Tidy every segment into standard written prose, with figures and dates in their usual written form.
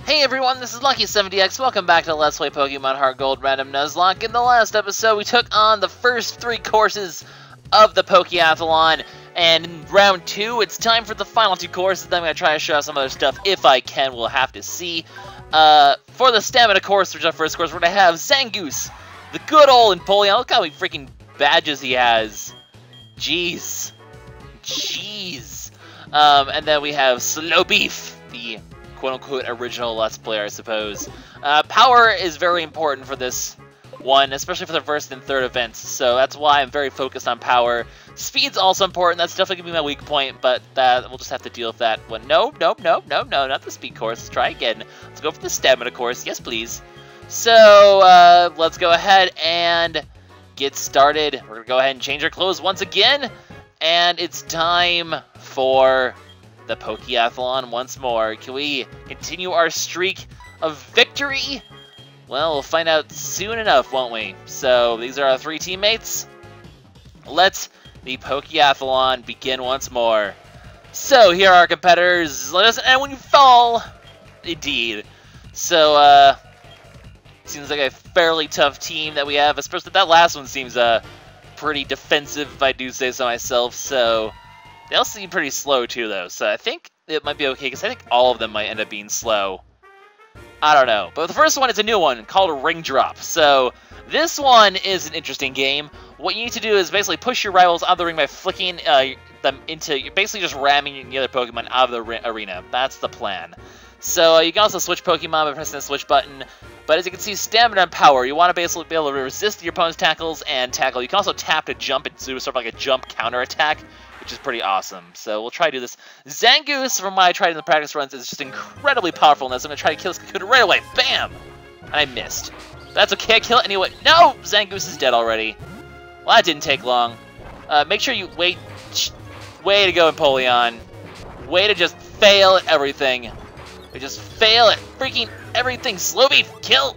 Hey everyone, this is LuckySevenDX. Welcome back to Let's Play Pokemon HeartGold Random Nuzlocke. In the last episode, we took on the first 3 courses of the Pokeathalon, and in round 2, it's time for the final 2 courses. Then I'm going to try to show some other stuff if I can. We'll have to see. For the Stamina course, which is our first course, we're going to have Zangoose, the good old Empoleon. Look how many freaking badges he has. Jeez. And then we have Slowbeef, the quote-unquote original Let's Player, I suppose. Power is very important for this one, especially for the first and third events, so that's why I'm very focused on power. Speed's also important. That's definitely going to be my weak point, but we'll just have to deal with that one. No, not the speed course. Let's try again. Let's go for the stamina course. Yes, please. So, let's go ahead and get started. We're going to go ahead and change our clothes once again, and it's time for the Pokeathlon once more. Can we continue our streak of victory? Well, we'll find out soon enough, won't we? So, these are our 3 teammates. Let the Pokeathlon begin once more. So, here are our competitors. Let us end when you fall. Indeed. So, seems like a fairly tough team that we have, especially that last one seems pretty defensive, if I do say so myself. So, they all seem pretty slow too, though, so I think it might be okay, because I think all of them might end up being slow. I don't know. But the first one is a new one called Ring Drop. So this one is an interesting game. What you need to do is basically push your rivals out of the ring by flicking them into... You're basically just ramming the other Pokemon out of the arena. That's the plan. So you can also switch Pokemon by pressing the switch button. But as you can see, stamina and power, you want to basically be able to resist your opponent's tackles and tackle. You can also tap to jump and do sort of like a jump counter attack, which is pretty awesome. So we'll try to do this. Zangoose, from what I tried in the practice runs, is just incredibly powerful in this. I'm going to try to kill this Kakuna right away. Bam! And I missed. That's okay, I kill it anyway. No! Zangoose is dead already. Well, that didn't take long. Make sure you wait. Way to go, Empoleon. Way to just fail at everything. We just fail at freaking everything. Slowbeef, kill.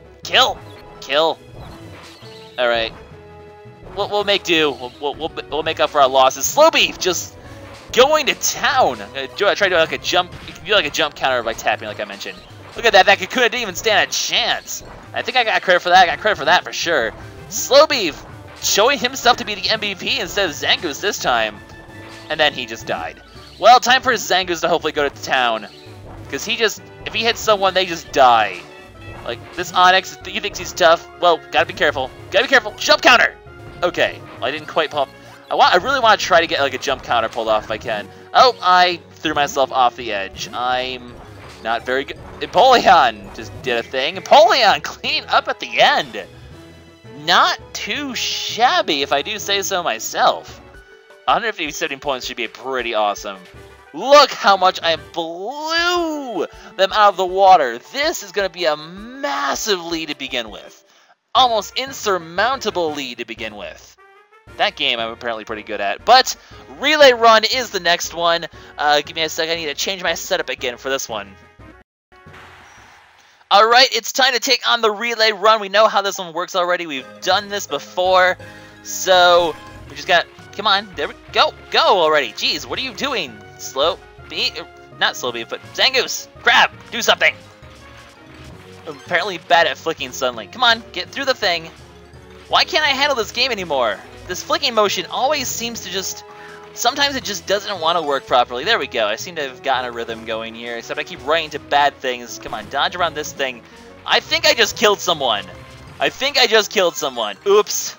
Alright. We'll make do. We'll make up for our losses. Slowbeef just going to town. I try to do like a jump. You can do like a jump counter by tapping, like I mentioned. Look at that. That Kakuna didn't even stand a chance. I think I got credit for that. I got credit for that for sure. Slowbeef showing himself to be the MVP instead of Zangoose this time. And then he just died. Well, time for Zangoose to hopefully go to town. Because if he hits someone, they just die. Like, this Onix, he thinks he's tough. Well, gotta be careful. Jump counter! Okay, well, I didn't quite pull. I really want to try to get like a jump counter pulled off if I can. Oh, I threw myself off the edge. I'm not very good. Empoleon just did a thing. Empoleon cleaning up at the end. Not too shabby, if I do say so myself. 157 points should be pretty awesome. Look how much I blew them out of the water. This is going to be a massive lead to begin with. Almost insurmountable lead to begin with. That game I'm apparently pretty good at. But Relay Run is the next one. Give me a sec. I need to change my setup again for this one. Alright, it's time to take on the Relay Run. We know how this one works already. We've done this before. So, we just got... Come on. There we go. Go already. Jeez, what are you doing? Not Slowbeef, but Zangoose! Grab! Do something! I'm apparently bad at flicking suddenly. Come on, get through the thing. Why can't I handle this game anymore? This flicking motion always seems to just... Sometimes it just doesn't want to work properly. There we go. I seem to have gotten a rhythm going here, except I keep running into bad things. Come on, dodge around this thing. I think I just killed someone. Oops.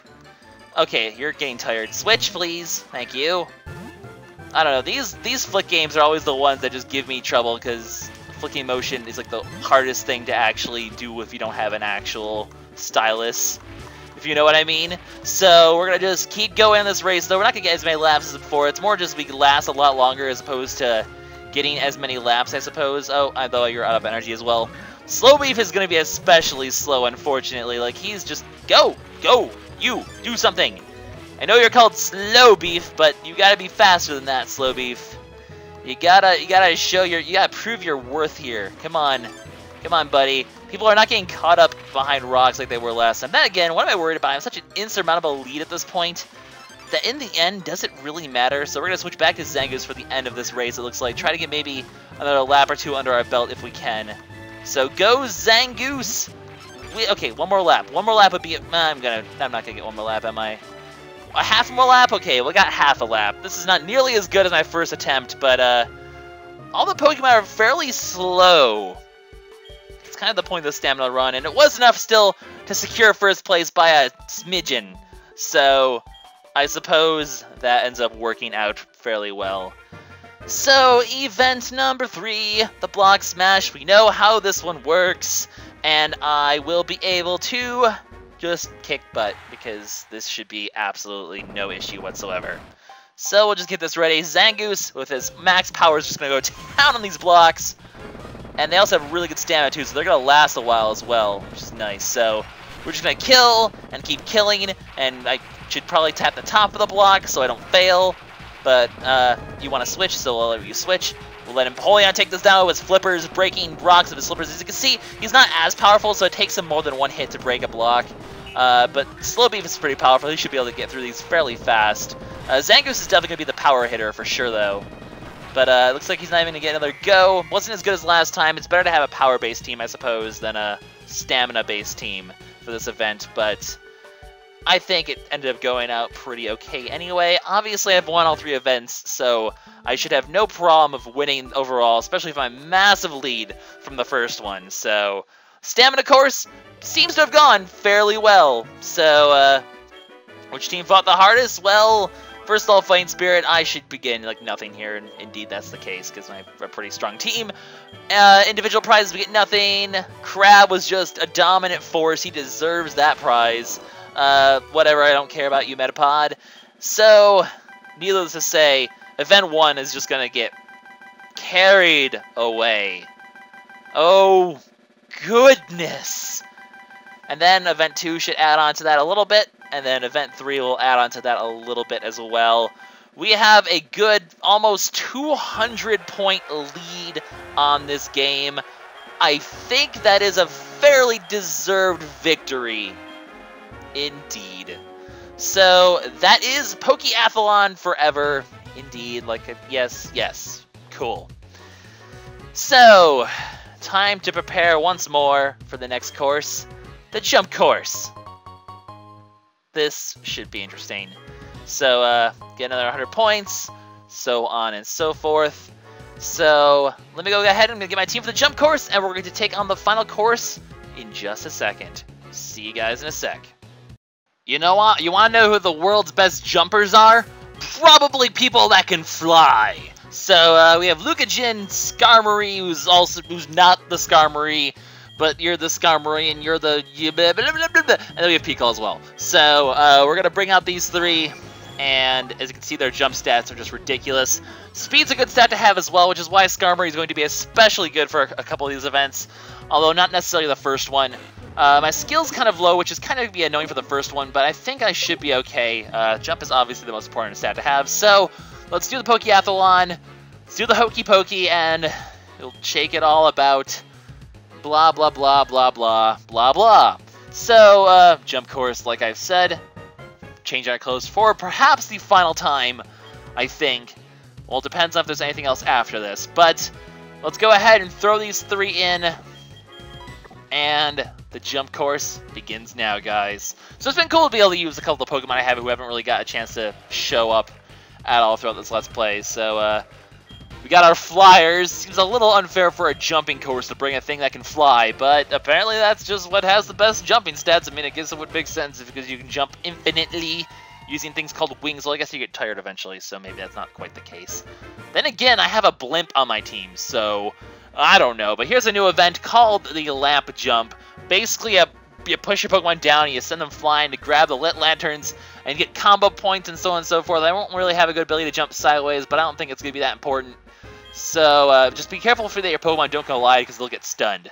Okay, you're getting tired. Switch, please. Thank you. I don't know, these flick games are always the ones that just give me trouble, because flicking motion is like the hardest thing to actually do if you don't have an actual stylus, if you know what I mean. So we're going to just keep going in this race, though. We're not going to get as many laps as before. It's more just we can last a lot longer as opposed to getting as many laps, I suppose. Oh, I thought you're out of energy as well. Slowbeef is going to be especially slow, unfortunately. Like, he's just... Go! You! Do something! I know you're called Slowbeef, but you gotta be faster than that, Slowbeef. You gotta show you gotta prove your worth here. Come on, buddy. People are not getting caught up behind rocks like they were last time. Then again, what am I worried about? I'm such an insurmountable lead at this point that in the end, does it really matter? So we're gonna switch back to Zangoose for the end of this race. It looks like try to get maybe another lap or two under our belt if we can. So go Zangoose. Okay, one more lap. One more lap would be. I'm not gonna get one more lap, am I? A half more lap? Okay, we got half a lap. This is not nearly as good as my first attempt, but all the Pokemon are fairly slow. It's kind of the point of the stamina run, and it was enough still to secure first place by a smidgen. So I suppose that ends up working out fairly well. So event number 3, the Block Smash. We know how this one works, and I will be able to just kick butt, because this should be absolutely no issue whatsoever. So we'll just get this ready. Zangoose, with his max power, is just going to go down on these blocks. And they also have really good stamina, too, so they're going to last a while as well, which is nice. So we're just going to kill and keep killing, and I should probably tap the top of the block so I don't fail. But you want to switch, so I'll let you switch. We'll let Empoleon take this down with his flippers, breaking rocks with his flippers. As you can see, he's not as powerful, so it takes him more than one hit to break a block. But Slowbeef is pretty powerful. He should be able to get through these fairly fast. Zangoose is definitely going to be the power hitter for sure, though. But it looks like he's not even going to get another go. Wasn't as good as last time. It's better to have a power-based team, I suppose, than a stamina-based team for this event. But I think it ended up going out pretty okay anyway. Obviously, I've won all 3 events, so I should have no problem of winning overall, especially with my massive lead from the first one. So stamina course seems to have gone fairly well. So which team fought the hardest? Well, first of all, Fighting Spirit, I should begin like nothing here, and indeed that's the case, because I'm a pretty strong team. Individual prizes, we get nothing. Crab was just a dominant force. He deserves that prize. Whatever, I don't care about you, Metapod. So, needless to say, Event 1 is just gonna get carried away. Oh, goodness! And then Event 2 should add on to that a little bit, and then Event 3 will add on to that a little bit as well. We have a good, almost 200-point lead on this game. I think that is a fairly deserved victory. Indeed. So, that is Pokeathalon forever. Indeed, yes, cool. So, time to prepare once more for the next course, the jump course. This should be interesting. So, get another 100 points, so on and so forth. So, let me go ahead and get my team for the jump course, and we're going to take on the final course in just a second. See you guys in a sec. You know what? You want to know who the world's best jumpers are? Probably people that can fly. So we have Lucajin, Skarmory, who's not the Skarmory, but you're the Skarmory and you're the blah, blah, blah, blah, blah. And then we have Pikachu as well. So we're gonna bring out these 3, and as you can see, their jump stats are just ridiculous. Speed's a good stat to have as well, which is why Skarmory is going to be especially good for a couple of these events, although not necessarily the first one. My skill's kind of low, which is kind of be annoying for the first one, but I think I should be okay. Jump is obviously the most important stat to have, so let's do the Pokeathalon, let's do the Hokey Pokey, and we'll shake it all about blah, blah, blah, blah, blah, blah, blah. So, jump course, like I've said, change our clothes for perhaps the final time, I think. Well, it depends on if there's anything else after this, but let's go ahead and throw these 3 in. And the jump course begins now, guys. So it's been cool to be able to use a couple of Pokemon I have who haven't really got a chance to show up at all throughout this Let's Play. So we got our flyers. Seems a little unfair for a jumping course to bring a thing that can fly, but apparently that's just what has the best jumping stats. I mean, I guess it would make sense because you can jump infinitely using things called wings. Well, I guess you get tired eventually, so maybe that's not quite the case. Then again, I have a blimp on my team, so I don't know, but here's a new event called the Lamp Jump. Basically, you push your Pokemon down, and you send them flying to grab the lit lanterns, and get combo points and so on and so forth. I won't really have a good ability to jump sideways, but I don't think it's going to be that important. So just be careful that your Pokemon don't collide, because they'll get stunned.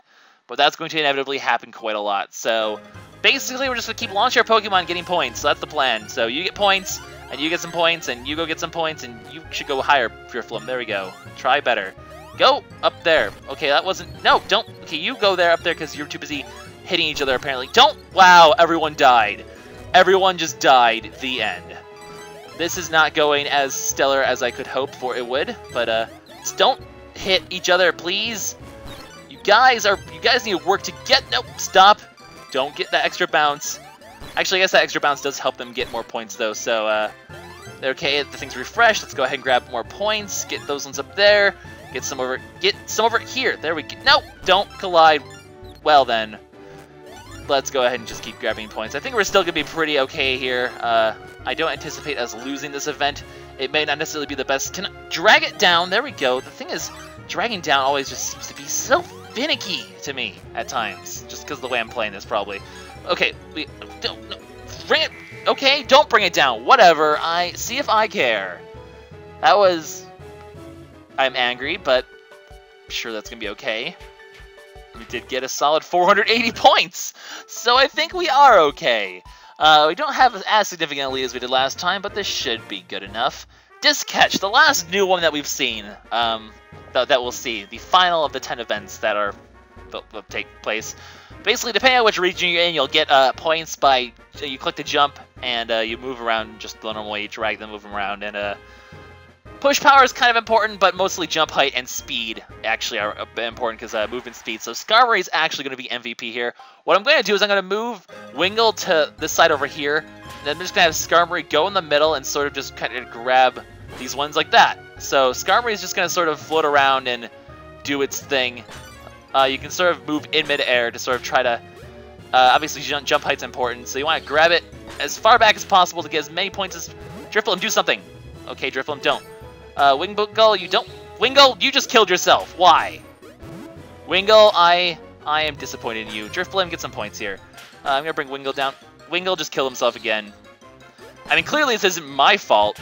But that's going to inevitably happen quite a lot. So basically, we're just going to keep launching our Pokemon getting points. So that's the plan. So you get points, and you get some points, and you go get some points, and you should go higher, Fearflum. There we go. Try better. Go up there. Okay, that wasn't... No, don't... Okay, you go there up there because you're too busy hitting each other, apparently. Don't... Wow, everyone died. Everyone just died. The end. This is not going as stellar as I could hope for it would, but, just don't hit each other, please. You guys need to work to get... Nope, stop. Don't get that extra bounce. Actually, I guess that extra bounce does help them get more points, though. So, okay, the thing's refreshed. Let's go ahead and grab more points. Get those ones up there. Get some over here. There we go. No, don't collide. Well, then. Let's go ahead and just keep grabbing points. I think we're still going to be pretty okay here. I don't anticipate us losing this event. It may not necessarily be the best. Can I drag it down? There we go. The thing is, dragging down always just seems to be so finicky to me at times. Just because of the way I'm playing this, probably. Okay, don't bring it. Okay, don't bring it down. Whatever. See if I care. That was... I'm angry, but I'm sure that's going to be okay. We did get a solid 480 points, so I think we are okay. We don't have as significant a lead as we did last time, but this should be good enough. Disc Catch, the last new one that we've seen, that we'll see. The final of the 10 events that will take place. Basically, depending on which region you're in, you'll get points by you click the jump and you move around just the normal way. You drag them, move them around, and push power is kind of important, but mostly jump height and speed actually are a bit important because movement speed. So Skarmory is actually going to be MVP here. What I'm going to do is I'm going to move Wingull to this side over here. And then I'm just going to have Skarmory go in the middle and sort of just kind of grab these ones like that. So Skarmory is just going to sort of float around and do its thing. You can sort of move in mid-air to sort of try to... obviously, jump height's important, so you want to grab it as far back as possible to get as many points as... Drifloon, do something! Okay, Drifloon, don't. Wingull, you don't... Wingull, you just killed yourself! Why? Wingull, I am disappointed in you. Drifloon, get some points here. I'm going to bring Wingull down. Wingull just killed himself again. I mean, clearly this isn't my fault.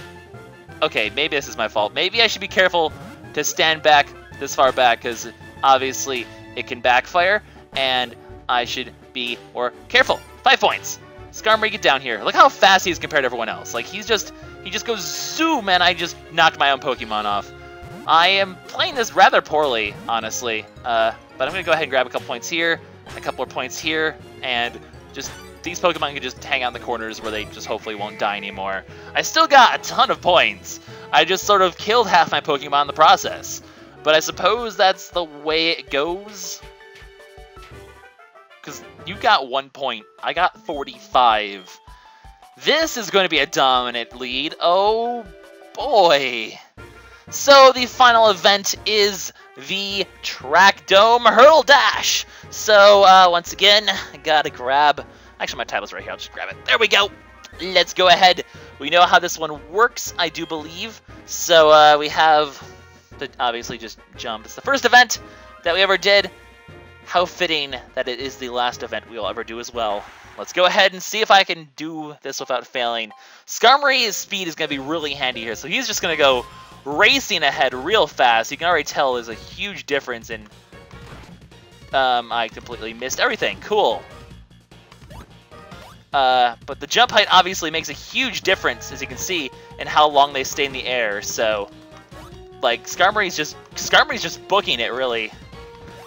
Okay, maybe this is my fault. Maybe I should be careful to stand back this far back, because obviously it can backfire, and I should be more careful. 5 points. Skarmory, get down here. Look how fast he is compared to everyone else. Like, he just goes zoom, and I just knocked my own Pokemon off. I am playing this rather poorly, honestly. But I'm going to go ahead and grab a couple points here, a couple more points here, and just these Pokemon can just hang out in the corners where they just hopefully won't die anymore. I still got a ton of points. I just sort of killed half my Pokemon in the process. But I suppose that's the way it goes. Because you got 1 point. I got 45. This is going to be a dominant lead. Oh, boy. So the final event is the Track Dome Hurdle Dash. So once again, I gotta grab... Actually, my title's right here. I'll just grab it. There we go. Let's go ahead. We know how this one works, I do believe. So we have to obviously just jump. It's the first event that we ever did. How fitting that it is the last event we'll ever do as well. Let's go ahead and see if I can do this without failing. Skarmory's speed is going to be really handy here. So he's just going to go racing ahead real fast. You can already tell there's a huge difference in... I completely missed everything. Cool. But the jump height obviously makes a huge difference, as you can see, in how long they stay in the air. So, like, Skarmory's just booking it, really.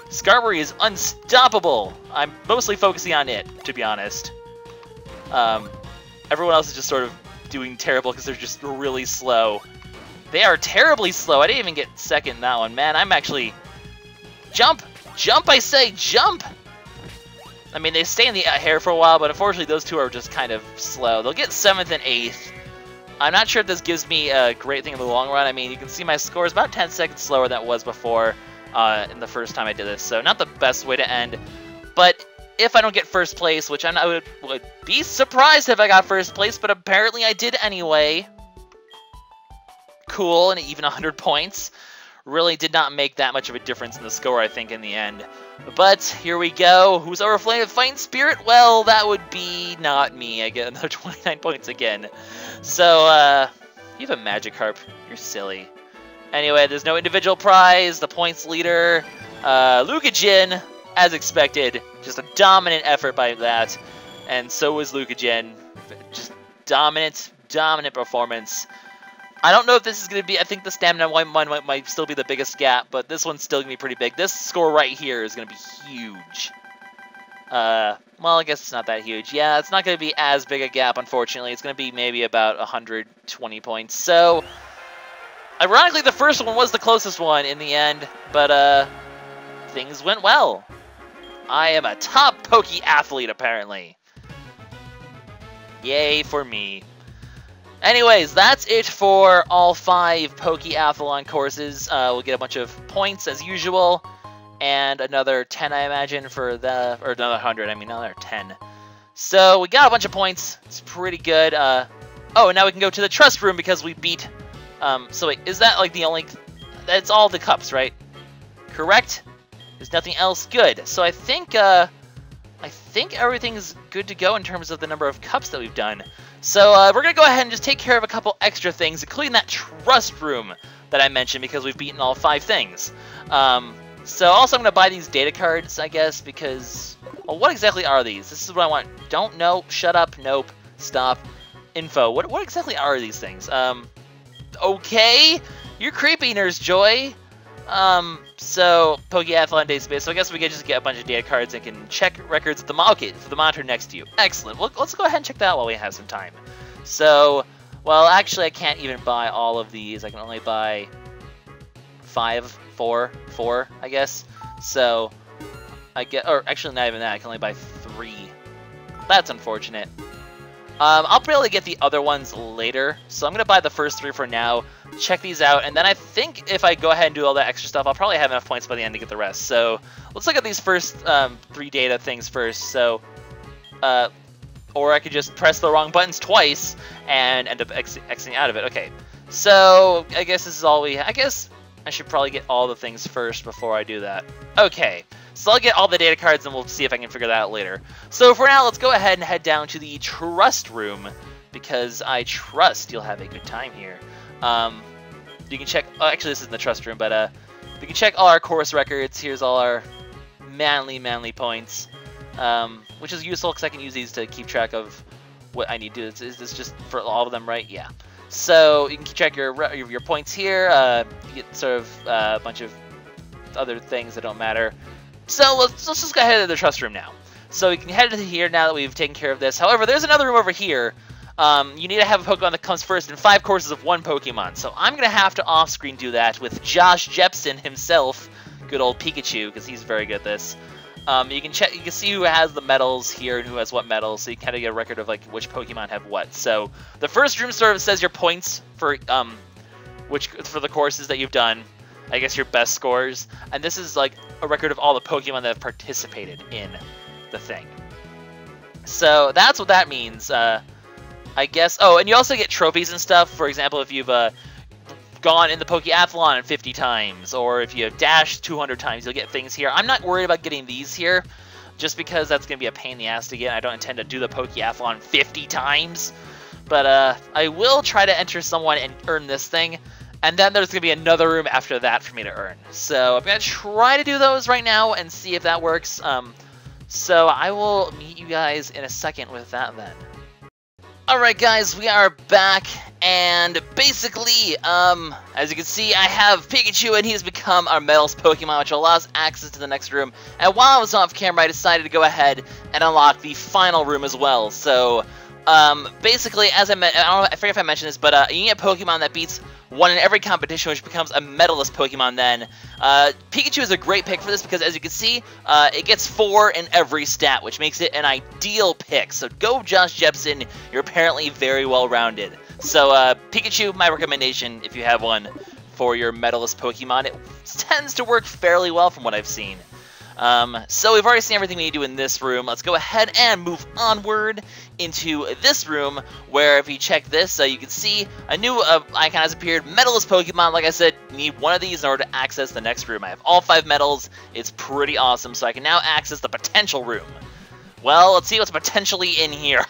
Skarmory is unstoppable. I'm mostly focusing on it, to be honest. Everyone else is just sort of doing terrible because they're just really slow. They are terribly slow. I didn't even get second in that one. Man, I'm actually... Jump! Jump, I say! Jump! I mean, they stay in the air for a while, but unfortunately those two are just kind of slow. They'll get 7th and 8th. I'm not sure if this gives me a great thing in the long run. I mean, you can see my score is about 10 seconds slower than it was before in the first time I did this. So not the best way to end. But if I don't get first place, which I would be surprised if I got first place, but apparently I did anyway. Cool, and even 100 points. Really did not make that much of a difference in the score, I think, in the end. But here we go. Who's overflamed with Fighting Spirit? Well, that would be not me. I get another 29 points again. So, you have a Magikarp. You're silly. Anyway, there's no individual prize. The points leader, Lucajin, as expected. Just a dominant effort by that. And so was Lucajin. Just dominant performance. I don't know if this is going to be... I think the stamina one might still be the biggest gap, but this one's still going to be pretty big. This score right here is going to be huge. Well, I guess it's not that huge. Yeah, it's not going to be as big a gap, unfortunately. It's going to be maybe about 120 points. So, ironically, the first one was the closest one in the end, but things went well. I am a top Pokeathlete, apparently. Yay for me. Anyways, that's it for all 5 Pokeathalon courses. We'll get a bunch of points as usual, and another 10, I imagine, for the, or another 100, I mean, another 10. So we got a bunch of points. It's pretty good. Oh, and now we can go to the trust room because we beat, so wait, is that like the only, that's all the cups, right? Correct? There's nothing else good. So I think everything's good to go in terms of the number of cups that we've done. So we're going to go ahead and just take care of a couple extra things, including that trust room that I mentioned because we've beaten all 5 things. So also I'm going to buy these data cards, I guess, because, well, what exactly are these? This is what I want. Don't know, shut up, nope, stop, info. What exactly are these things? Okay, you're creepy, Nurse Joy. So Pokeathlon database. So I guess we can just get a bunch of data cards and can check records at the for the monitor next to you. Excellent. Well, let's go ahead and check that out while we have some time. So, well, actually, I can't even buy all of these. I can only buy 4, I guess. So I get, or actually not even that. I can only buy 3. That's unfortunate. I'll probably get the other ones later, so I'm going to buy the first 3 for now, check these out, and then I think if I go ahead and do all that extra stuff, I'll probably have enough points by the end to get the rest. So let's look at these first 3 data things first. So, or I could just press the wrong buttons twice and end up exiting out of it. Okay, so I guess this is all I guess I should probably get all the things first before I do that. Okay. So I'll get all the data cards and we'll see if I can figure that out later. So for now, let's go ahead and head down to the trust room because I trust you'll have a good time here. You can check, oh, actually this isn't the trust room, but you can check all our course records. Here's all our manly points, which is useful because I can use these to keep track of what I need to do. Is this just for all of them, right? Yeah. So you can check your points here. You get sort of a bunch of other things that don't matter. So let's just go ahead to the trust room now. So we can head to here now that we've taken care of this. However, there's another room over here. You need to have a Pokemon that comes first in 5 courses of 1 Pokemon. So I'm going to have to off-screen do that with Josh Jepson himself, good old Pikachu, because he's very good at this. You can see who has the medals here and who has what medals, so you kind of get a record of like which Pokemon have what. So the first room sort of says your points for for the courses that you've done. I guess your best scores, and this is like a record of all the Pokemon that have participated in the thing. So that's what that means, I guess. Oh, and you also get trophies and stuff. For example, if you've gone in the Pokeathlon 50 times, or if you have dashed 200 times, you'll get things here. I'm not worried about getting these here, just because that's going to be a pain in the ass to get. I don't intend to do the Pokeathlon 50 times, but I will try to enter someone and earn this thing. And then there's going to be another room after that for me to earn. So I'm going to try to do those right now and see if that works. So I will meet you guys in a second with that then. Alright guys, we are back, and basically, as you can see, I have Pikachu, and he has become our Metals Pokemon, which allows access to the next room. And while I was off camera, I decided to go ahead and unlock the final room as well. So, basically, as I forget if I mentioned this, but you get a Pokemon that beats 1 in every competition, which becomes a medalist Pokemon then. Pikachu is a great pick for this because, as you can see, it gets 4 in every stat, which makes it an ideal pick. So go Josh Jepson, you're apparently very well-rounded. So Pikachu, my recommendation, if you have one, for your medalist Pokemon. It tends to work fairly well from what I've seen. So we've already seen everything we need to do in this room. Let's go ahead and move onward into this room, where if you check this, you can see a new icon has appeared, Medalist Pokemon. Like I said, you need one of these in order to access the next room. I have all 5 medals. It's pretty awesome, so I can now access the potential room. Well, let's see what's potentially in here.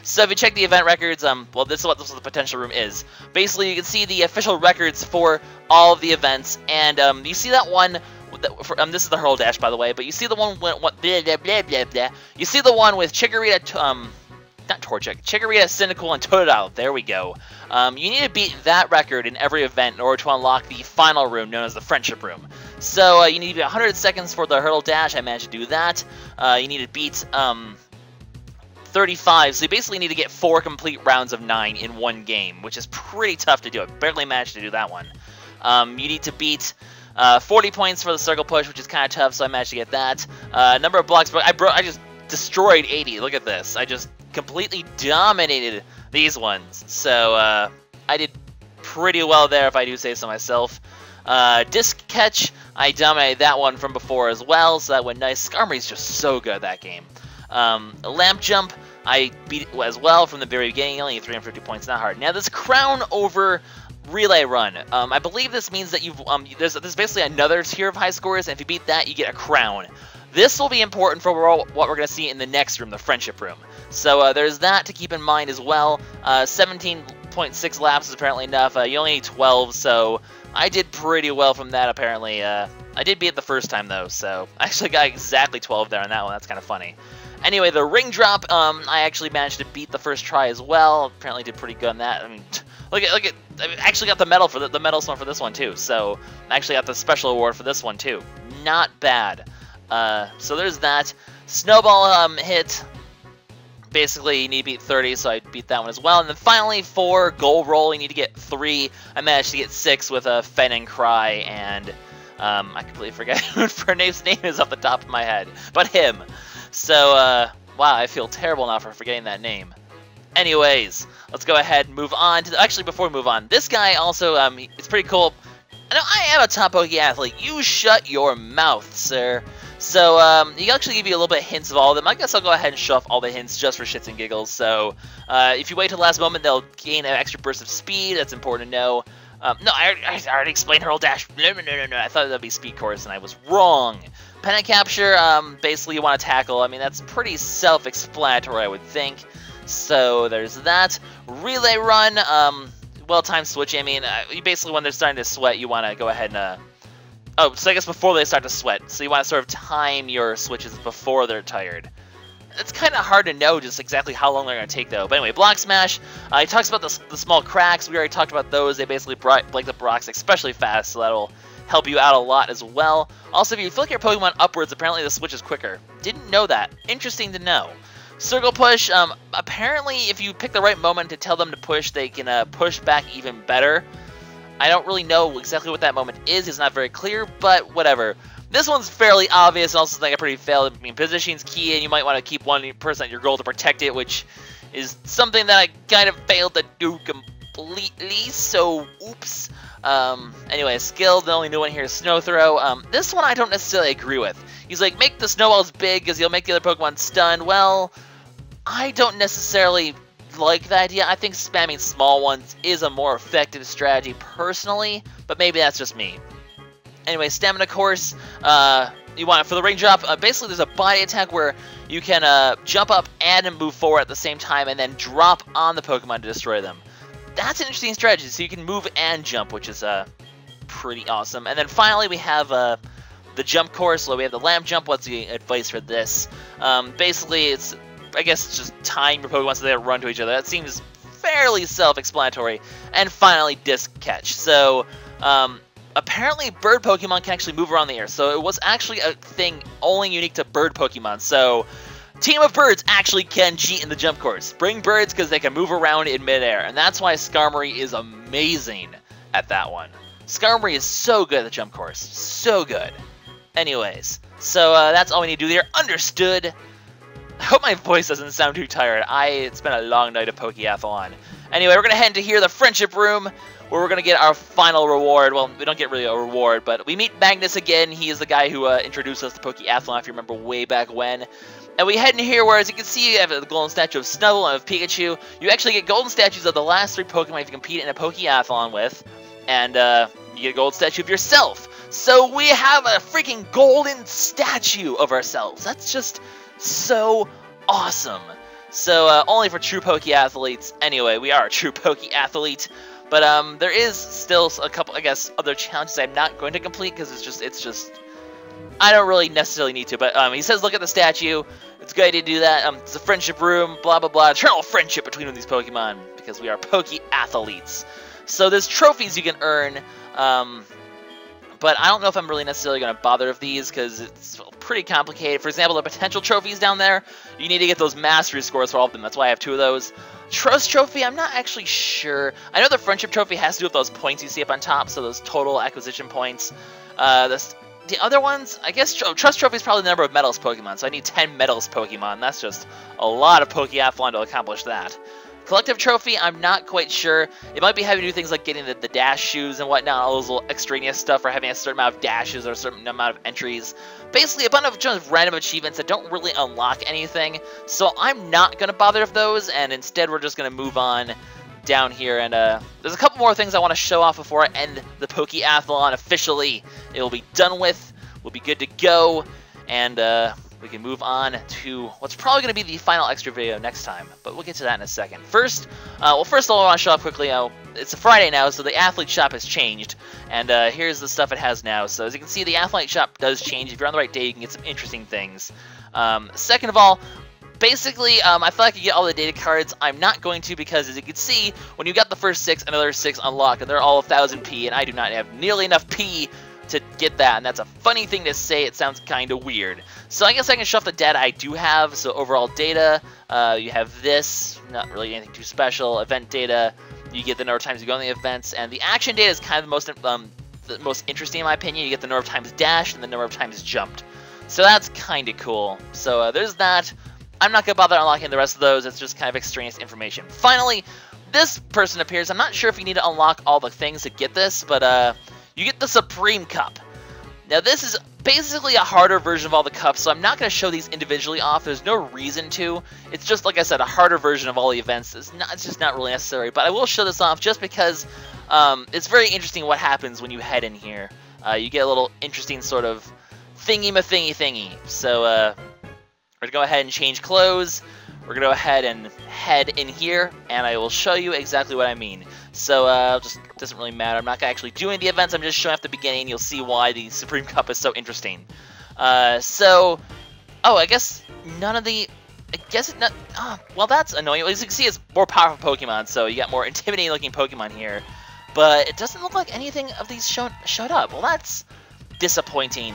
So if you check the event records, well, this is what the potential room is. Basically, you can see the official records for all of the events, and you see that one. This is the Hurl Dash, by the way, but you see the one with You see the one with Chikorita, not Torchic, Chikorita, Cyndaquil, and Totodile. There we go. You need to beat that record in every event in order to unlock the final room, known as the Friendship Room. So you need to beat 100 seconds for the Hurl Dash. I managed to do that. You need to beat 35, so you basically need to get 4 complete rounds of 9 in one game, which is pretty tough to do. I barely managed to do that one. You need to beat 40 points for the circle push, which is kind of tough, so I managed to get that. Number of blocks, but I just destroyed 80. Look at this. I just completely dominated these ones. So I did pretty well there, if I do say so myself. Disc catch, I dominated that one from before as well, so that went nice. Skarmory's just so good at that game. Lamp jump, I beat it as well from the very beginning, only 350 points, not hard. Now this crown over relay run, I believe this means that you've there's basically another tier of high scores, and if you beat that, you get a crown. This will be important for what we're going to see in the next room, the friendship room. So there's that to keep in mind as well. 17.6 laps is apparently enough. You only need 12, so I did pretty well from that apparently. I did beat it the first time though, so I actually got exactly 12 there on that one. That's kind of funny. Anyway, the ring drop, I actually managed to beat the first try as well. Apparently did pretty good on that. I mean, look at, I actually got the medal for the medal one for this one too. So I actually got the special award for this one too. Not bad. So there's that. Snowball hit. Basically, you need to beat 30, so I beat that one as well. And then finally, for goal roll, you need to get 3. I managed to get 6 with a Fen and Cry, and I completely forget who Fernape's name is off the top of my head, but him. So, wow, I feel terrible now for forgetting that name. Anyways, let's go ahead and move on to actually, before we move on, this guy also, it's pretty cool. I know I am a top Pokeathlete. You shut your mouth, sir. So, he can actually give you a little bit of hints of all of them. I guess I'll go ahead and show off all the hints just for shits and giggles. So, if you wait till the last moment, they'll gain an extra burst of speed. That's important to know. No, I already explained Hurl Dash. No. I thought that would be Speed Course, and I was wrong. Pennant Capture, basically you want to tackle. I mean, that's pretty self-explanatory, I would think. So, there's that. Relay Run, well-timed switching. I mean, basically when they're starting to sweat, you want to go ahead and... Oh, so I guess before they start to sweat. So you want to sort of time your switches before they're tired. It's kind of hard to know just exactly how long they're going to take, though. But anyway, Block Smash. He talks about the small cracks. We already talked about those. They basically break the blocks especially fast, so that'll help you out a lot as well. Also, if you flick your Pokemon upwards, apparently the switch is quicker. Didn't know that. Interesting to know. Circle Push. Apparently, if you pick the right moment to tell them to push, they can push back even better. I don't really know exactly what that moment is. It's not very clear, but whatever. This one's fairly obvious, and also think I pretty failed. I mean, positioning's key, and you might want to keep 1% of your goal to protect it, which is something that I kind of failed to do completely, so oops. Anyway, skill, the only new one here is Snow Throw. This one I don't necessarily agree with. He's like, make the snowballs big, because you'll make the other Pokemon stunned. Well, I don't necessarily like the idea. I think spamming small ones is a more effective strategy personally, but maybe that's just me. Anyway, Stamina Course, you want it for the ring drop. Basically, there's a body attack where you can jump up and move forward at the same time and then drop on the Pokemon to destroy them. That's an interesting strategy, so you can move and jump, which is pretty awesome. And then finally, we have the jump course. So we have the Lamp Jump. What's the advice for this? Basically, it's... I guess just time your Pokemon so they don't run to each other. That seems fairly self-explanatory. And finally, Disc Catch. So, apparently bird Pokemon can actually move around the air. So it was actually a thing only unique to bird Pokemon. So, Team of Birds actually can cheat in the jump course. Bring birds because they can move around in midair. And that's why Skarmory is amazing at that one. Skarmory is so good at the jump course. So good. Anyways, so that's all we need to do there. Understood. I hope my voice doesn't sound too tired. It's been a long night of Pokeathlon. Anyway, we're going to head into here, the Friendship Room, where we're going to get our final reward. Well, we don't get really a reward, but we meet Magnus again. He is the guy who introduced us to Pokeathlon, if you remember way back when. And we head in here where, as you can see, you have the golden statue of Snubbull and of Pikachu. You actually get golden statues of the last 3 Pokemon you can compete in a Pokeathlon with. And you get a gold statue of yourself. So we have a freaking golden statue of ourselves. That's just... so awesome. So only for true Pokeathletes. Anyway, we are a true Pokeathlete, but there is still a couple, I guess, other challenges I'm not going to complete because it's just I don't really necessarily need to. But he says, look at the statue. It's a good idea to do that. It's a friendship room. Blah blah blah. Eternal friendship between these Pokemon because we are Pokeathletes. So there's trophies you can earn. But I don't know if I'm really necessarily going to bother with these because it's pretty complicated. For example, the potential trophies down there, you need to get those mastery scores for all of them. That's why I have 2 of those. Trust Trophy, I'm not actually sure. I know the Friendship Trophy has to do with those points you see up on top, so those total acquisition points. The other ones, I guess Trust Trophy is probably the number of medals Pokemon, so I need 10 medals Pokemon. That's just a lot of Pokeathlon to accomplish that. Collective Trophy, I'm not quite sure. It might be having to do things like getting the dash shoes and whatnot, all those little extraneous stuff, or having a certain amount of dashes or a certain amount of entries. Basically, a bunch of just random achievements that don't really unlock anything, so I'm not going to bother with those, and instead we're just going to move on down here, and there's a couple more things I want to show off before I end the Pokeathlon officially. It will be done with, we'll be good to go, and we can move on to what's probably going to be the final extra video next time, but we'll get to that in a second. First of all, I want to show off quickly, it's a Friday now, so the Athlete Shop has changed, and here's the stuff it has now. So as you can see, the Athlete Shop does change. If you're on the right day, you can get some interesting things. Second of all, basically, I feel like I get all the data cards. I'm not going to because, as you can see, when you got the first 6, another 6 unlock, and they're all 1000 P, and I do not have nearly enough P to get that, and that's a funny thing to say. It sounds kind of weird. So I guess I can show off the data I do have. So overall data, you have this, not really anything too special. Event data, you get the number of times you go on the events, and the action data is kind of the most interesting in my opinion. You get the number of times dashed and the number of times jumped. So that's kind of cool. So there's that. I'm not going to bother unlocking the rest of those. It's just kind of extraneous information. Finally, this person appears. I'm not sure if you need to unlock all the things to get this, but you get the Supreme Cup. Now, this is basically a harder version of all the cups, so I'm not going to show these individually off. There's no reason to. It's just, like I said, a harder version of all the events. It's just not really necessary, but I will show this off just because it's very interesting what happens when you head in here. You get a little interesting sort of thingy-ma-thingy-thingy. So, we're going to go ahead and change clothes. We're going to go ahead and head in here, and I will show you exactly what I mean. So, just doesn't really matter. I'm not going to actually do any of the events. I'm just showing off the beginning. You'll see why the Supreme Cup is so interesting. Oh, I guess none of the... well, that's annoying. As you can see, it's more powerful Pokemon, so you got more intimidating-looking Pokemon here. But it doesn't look like anything of these showed up. Well, that's disappointing.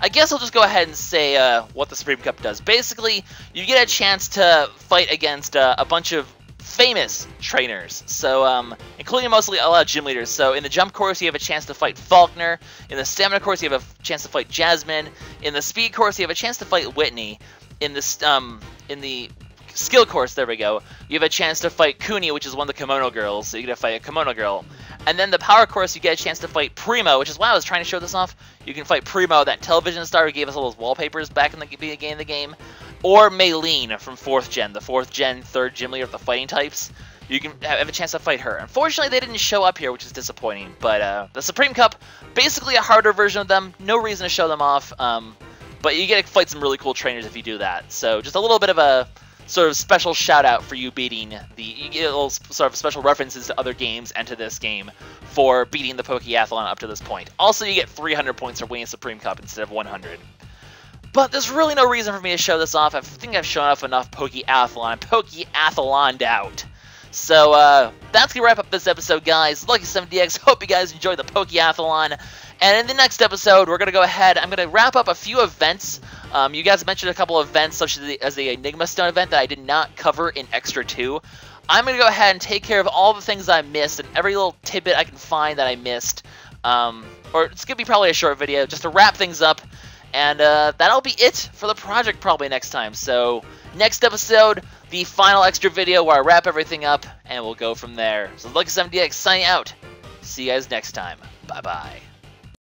I guess I'll just go ahead and say what the Supreme Cup does. Basically, you get a chance to fight against a bunch of famous trainers, so including mostly a lot of gym leaders. So in the jump course, you have a chance to fight Faulkner. In the stamina course, you have a chance to fight Jasmine. In the speed course, you have a chance to fight Whitney. In the skill course, there we go, you have a chance to fight Kuni, which is one of the Kimono girls, so you get to fight a Kimono girl. And then the power course, you get a chance to fight Primo, which is why I was trying to show this off. You can fight Primo, that television star who gave us all those wallpapers back in the beginning of the game. Or Maylene from 4th Gen, the 4th Gen, 3rd gym leader of the fighting types. You can have a chance to fight her. Unfortunately, they didn't show up here, which is disappointing. But the Supreme Cup, basically a harder version of them. No reason to show them off. But you get to fight some really cool trainers if you do that. So just a little bit of a sort of special shout out for you beating you get a little sort of special references to other games and to this game for beating the Pokeathlon up to this point. Also, you get 300 points for winning Supreme Cup instead of 100. But there's really no reason for me to show this off. I think I've shown off enough Pokeathlon. I'm Pokeathaloned out. So that's gonna wrap up this episode, guys. LuckySevenDX. Hope you guys enjoyed the Pokeathlon. And in the next episode, we're gonna go ahead. I'm gonna wrap up a few events. You guys mentioned a couple of events, such as the Enigma Stone event that I did not cover in Extra 2. I'm going to go ahead and take care of all the things I missed and every little tidbit I can find that I missed. Or it's going to be probably a short video just to wrap things up. And that'll be it for the project probably next time. So next episode, the final extra video where I wrap everything up and we'll go from there. So LuckySevenDX signing out. See you guys next time. Bye-bye.